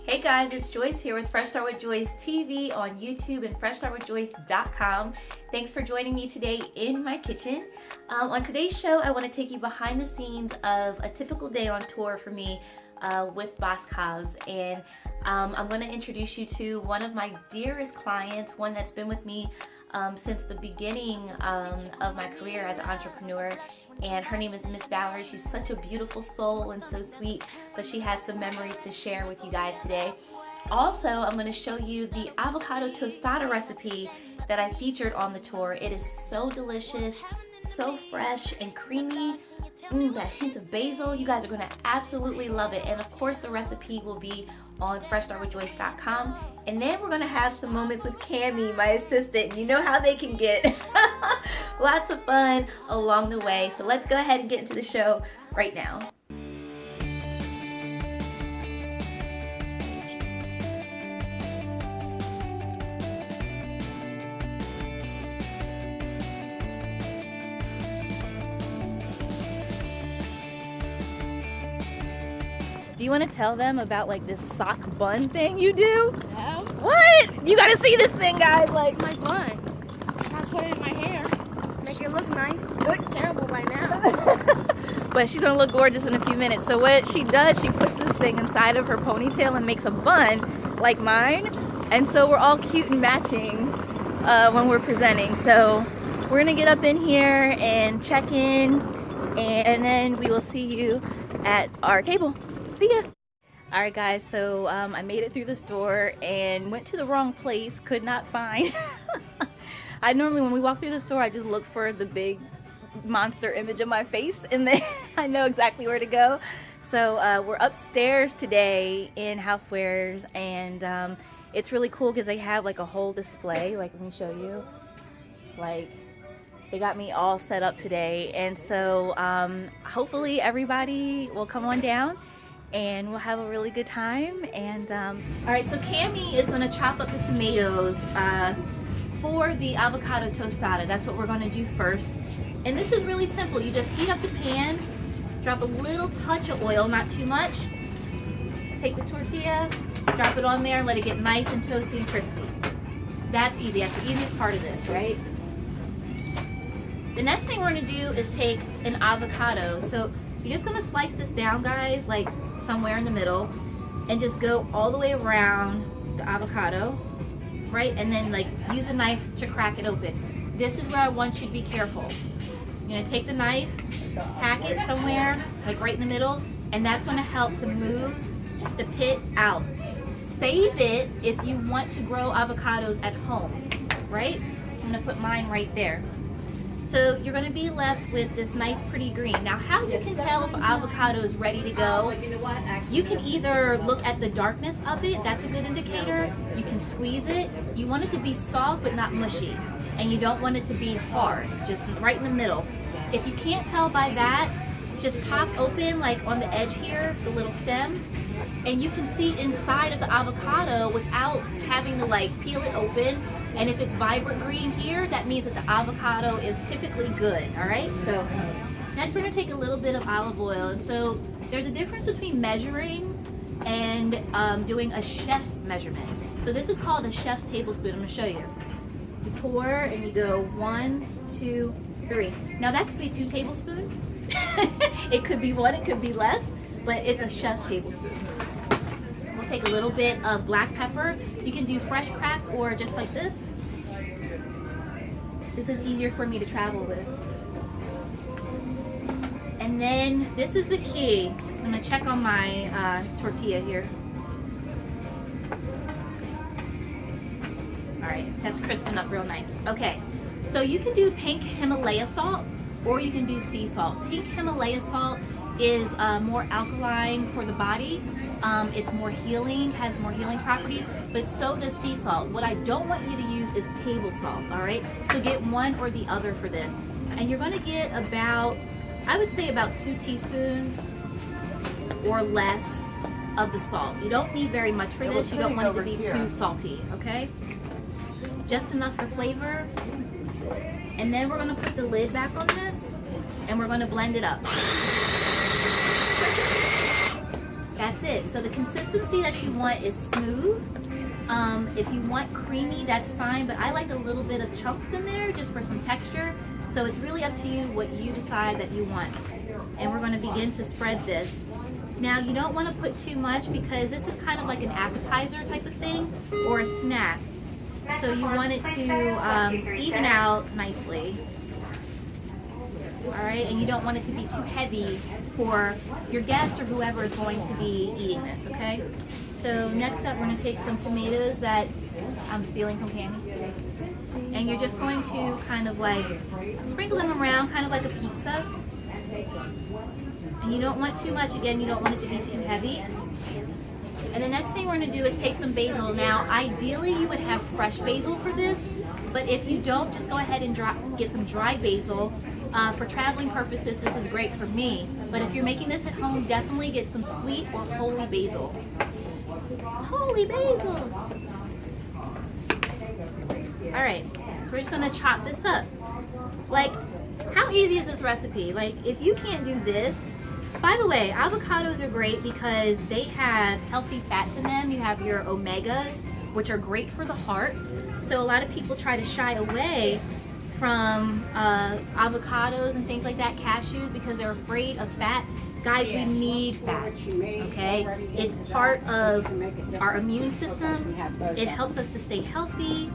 Hey guys, it's Joyce here with Fresh Start with Joyce TV on YouTube and freshstartwithjoyce.com. Thanks for joining me today in my kitchen. On today's show, I want to take you behind the scenes of a typical day on tour for me with Boscov's, and I'm going to introduce you to one of my dearest clients, one that's been with me since the beginning of my career as an entrepreneur, and her name is Miss Valerie. She's such a beautiful soul and so sweet, but she has some memories to share with you guys today. Also, I'm going to show you the avocado tostada recipe that I featured on the tour. It is so delicious, so fresh and creamy. That hint of basil. You guys are going to absolutely love it. And of course, the recipe will be on freshstartwithjoyce.com. And then we're going to have some moments with Cammie, my assistant. You know how they can get. Lots of fun along the way. So let's go ahead and get into the show right now. Do you want to tell them about like this sock bun thing you do? Yeah. What? You gotta see this thing, guys. Like, it's my bun. I put it in my hair. Make it look nice. It looks terrible right now. But she's gonna look gorgeous in a few minutes. So what she does, she puts this thing inside of her ponytail and makes a bun like mine. And so we're all cute and matching when we're presenting. So we're gonna get up in here and check in, and then we will see you at our table. See ya. All right guys, so I made it through the store and went to the wrong place, could not find. I normally, when we walk through the store, I just look for the big monster image of my face and then I know exactly where to go. So we're upstairs today in Housewares, and it's really cool because they have like a whole display. Like, let me show you. Like, they got me all set up today, and so hopefully everybody will come on down and we'll have a really good time. And all right, so Cammie is going to chop up the tomatoes for the avocado tostada. That's what we're going to do first. And this is really simple. You just heat up the pan, drop a little touch of oil, not too much. Take the tortilla, drop it on there, and let it get nice and toasty and crispy. That's easy. That's the easiest part of this, right? The next thing we're going to do is take an avocado. So you're just going to slice this down, guys, like somewhere in the middle, and just go all the way around the avocado, right? And then like use a knife to crack it open. This is where I want you to be careful. You're going to take the knife, hack it somewhere, like right in the middle, and that's going to help to move the pit out. Save it if you want to grow avocados at home, right? So I'm going to put mine right there. So you're going to be left with this nice pretty green. Now, how you can tell if an avocado is ready to go, you can either look at the darkness of it. That's a good indicator. You can squeeze it. You want it to be soft but not mushy, and you don't want it to be hard, just right in the middle. If you can't tell by that, just pop open like on the edge here, the little stem, and you can see inside of the avocado without having to like peel it open. And if it's vibrant green here, that means that the avocado is typically good, all right? So next we're gonna take a little bit of olive oil. And so there's a difference between measuring and doing a chef's measurement. So this is called a chef's tablespoon. I'm gonna show you. You pour and you go 1, 2, 3. Now that could be 2 tablespoons. It could be 1, it could be less, but it's a chef's tablespoon. We'll take a little bit of black pepper. You can do fresh cracked or just like this. This is easier for me to travel with. And then this is the key. I'm gonna check on my tortilla here. All right, that's crisping up real nice. Okay, so you can do pink Himalaya salt or you can do sea salt. Pink Himalaya salt is more alkaline for the body. It's more healing, has more healing properties, but so does sea salt. What I don't want you to use is table salt, all right? So get one or the other for this. And you're gonna get about, I would say about 2 teaspoons or less of the salt. You don't need very much for this. You don't want it to be too salty, okay? Just enough for flavor. And then we're gonna put the lid back on this and we're gonna blend it up. That's it. So the consistency that you want is smooth. If you want creamy, that's fine, but I like a little bit of chunks in there just for some texture. So it's really up to you what you decide that you want. And we're going to begin to spread this. Now you don't want to put too much because this is kind of like an appetizer type of thing or a snack. So you want it to even out nicely. Alright, and you don't want it to be too heavy for your guest or whoever is going to be eating this, okay? So next up we're going to take some tomatoes that I'm stealing from Cammy. And you're just going to kind of like sprinkle them around, kind of like a pizza. And you don't want too much, again, you don't want it to be too heavy. And the next thing we're going to do is take some basil. Now, ideally you would have fresh basil for this, but if you don't, just go ahead and get some dry basil. For traveling purposes, this is great for me. But if you're making this at home, definitely get some sweet or holy basil. Holy basil! Alright, so we're just going to chop this up. Like, how easy is this recipe? Like, if you can't do this, by the way, avocados are great because they have healthy fats in them. You have your omegas, which are great for the heart. So a lot of people try to shy away from avocados and things like that, cashews, because they're afraid of fat. Guys, we need fat, okay? It's part of our immune system. It helps us to stay healthy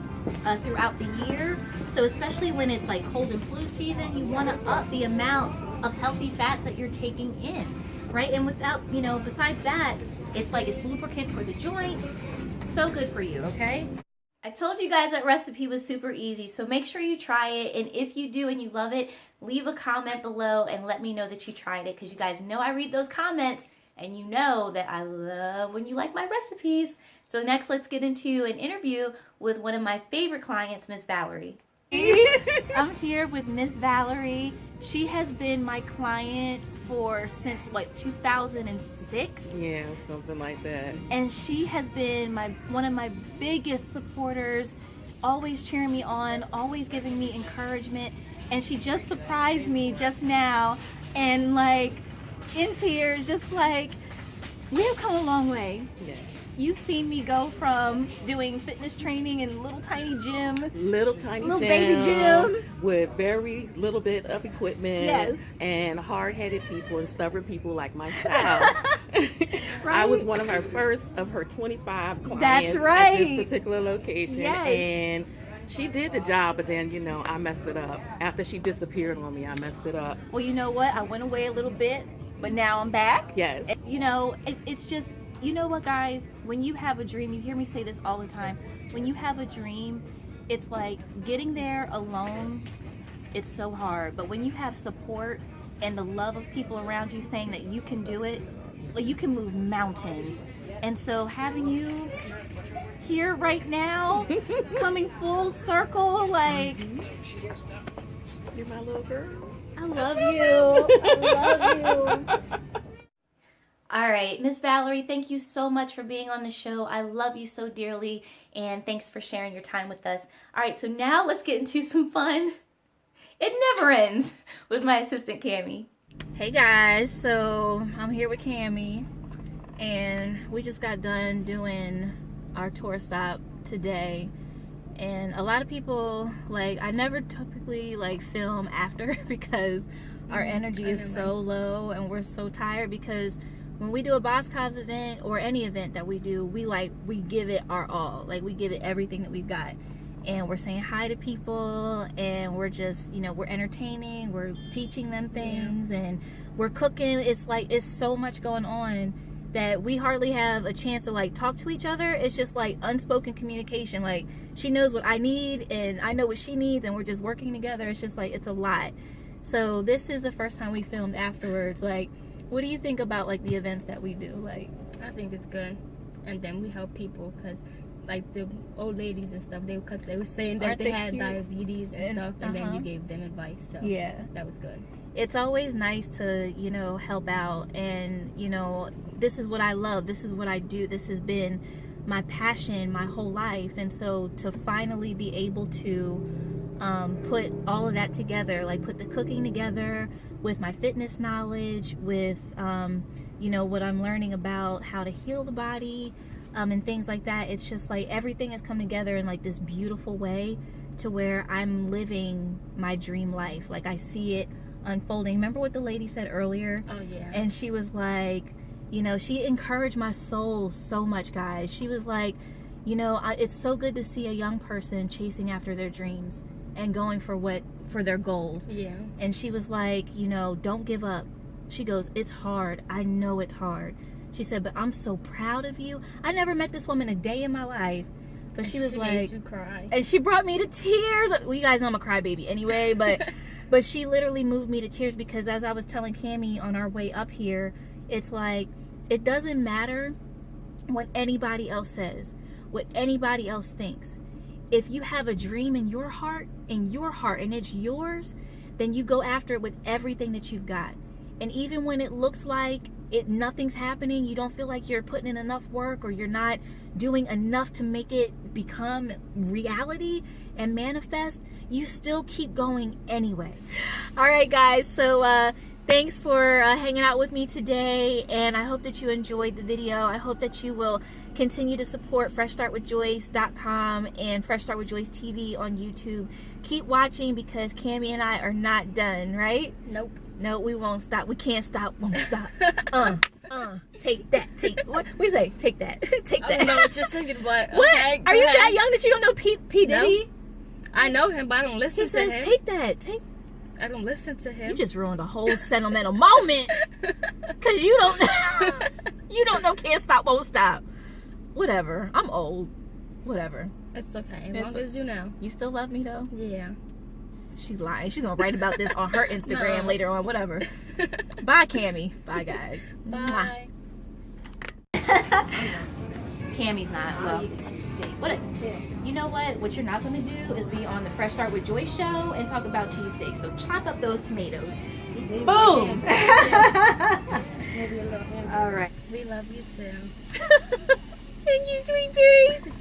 throughout the year. So especially when it's like cold and flu season, you want to up the amount of healthy fats that you're taking in, right? And without, you know, besides that, it's like it's lubricant for the joints. So good for you, okay? I told you guys that recipe was super easy, so make sure you try it. And if you do and you love it, leave a comment below and let me know that you tried it, because you guys know I read those comments and you know that I love when you like my recipes. So next, let's get into an interview with one of my favorite clients, Miss Valerie. I'm here with Miss Valerie. She has been my client since what, 2006? Yeah, something like that. And she has been one of my biggest supporters, always cheering me on, always giving me encouragement. And she just surprised me just now, and like in tears, just like, we have come a long way. Yeah. You've seen me go from doing fitness training in little tiny gym, Little baby gym, with very little bit of equipment. Yes. And hard-headed people and stubborn people like myself. Right? I was one of her first of her 25 clients. That's right. At this particular location. Yes. And she did the job, but then, you know, I messed it up. After she disappeared on me, I messed it up. Well, you know what? I went away a little bit, but now I'm back. Yes. You know, it's just, you know what, guys? When you have a dream, you hear me say this all the time. When you have a dream, it's like getting there alone, it's so hard. But when you have support and the love of people around you saying that you can do it, like, you can move mountains. And so having you here right now, coming full circle, like, You're my little girl. I love you. I love you. All right, Miss Valerie, thank you so much for being on the show. I love you so dearly, and thanks for sharing your time with us. All right, so now let's get into some fun. It never ends with my assistant, Cammy. Hey guys, so I'm here with Cammy, and we just got done doing our tour stop today. And a lot of people, like, I never typically like film after because our energy is so low and we're so tired, because when we do a Boss Cobbs event or any event that we do, we give it our all. Like, we give it everything that we've got. And we're saying hi to people, and we're just, you know, we're entertaining, we're teaching them things, and we're cooking. It's like, it's so much going on that we hardly have a chance to like talk to each other. It's just like unspoken communication. Like, she knows what I need and I know what she needs, and we're just working together. It's just like, it's a lot. So this is the first time we filmed afterwards. Like, what do you think about like the events that we do? Like, I think it's good. And then we help people, because like the old ladies and stuff, they were saying that Aren't they they had cute? diabetes and stuff, and then you gave them advice. So yeah, that was good. it's always nice to, you know, help out. And, you know, this is what I love. This is what I do. This has been my passion my whole life. And so to finally be able to put all of that together, like put the cooking together with my fitness knowledge, with you know, what I'm learning about how to heal the body, and things like that. It's just like everything has come together in like this beautiful way to where I'm living my dream life. Like I see it unfolding. Remember what the lady said earlier? Oh yeah. And she was like, you know, she encouraged my soul so much, guys. She was like, you know, it's so good to see a young person chasing after their dreams and going for their goals. Yeah. And she was like, you know, don't give up. She goes, it's hard. I know it's hard. She said, but I'm so proud of you. I never met this woman a day in my life, but she was like, made you cry. and she brought me to tears. Well, you guys know I'm a crybaby anyway, but but she literally moved me to tears, because as I was telling Cammie on our way up here, it's like, it doesn't matter what anybody else says, what anybody else thinks. If you have a dream in your heart, and it's yours, then you go after it with everything that you've got. And even when it looks like nothing's happening, you don't feel like you're putting in enough work, or you're not doing enough to make it become reality and manifest, you still keep going anyway. All right, guys, so thanks for hanging out with me today, and I hope that you enjoyed the video. I hope that you will continue to support FreshStartWithJoyce.com and Fresh Start with Joyce TV on YouTube. Keep watching, because Cammie and I are not done, right? Nope. No, we won't stop. We can't stop. Won't stop. Take that. Take what we say? Take that. Take that. I don't know what you're singing, but What? okay, Are you ahead. that young that you don't know P Diddy? I know him, but I don't listen He to says, him. take that. Take. I don't listen to him. You just ruined a whole sentimental moment, because you don't know. You don't know. Can't stop. Won't stop. Whatever. I'm old. Whatever. It's okay. As It's long as you know. You still love me though? Yeah. She's lying. She's gonna write about this on her Instagram No. later on. Whatever. Bye, Cammie. Bye, guys. Bye. Cammie's not. Well, what? You know what? What you're not gonna do is be on the Fresh Start with Joyce show and talk about cheesesteaks. So chop up those tomatoes. Boom. Maybe a little hamburger. All right. We love you too. Thank you, sweet pea.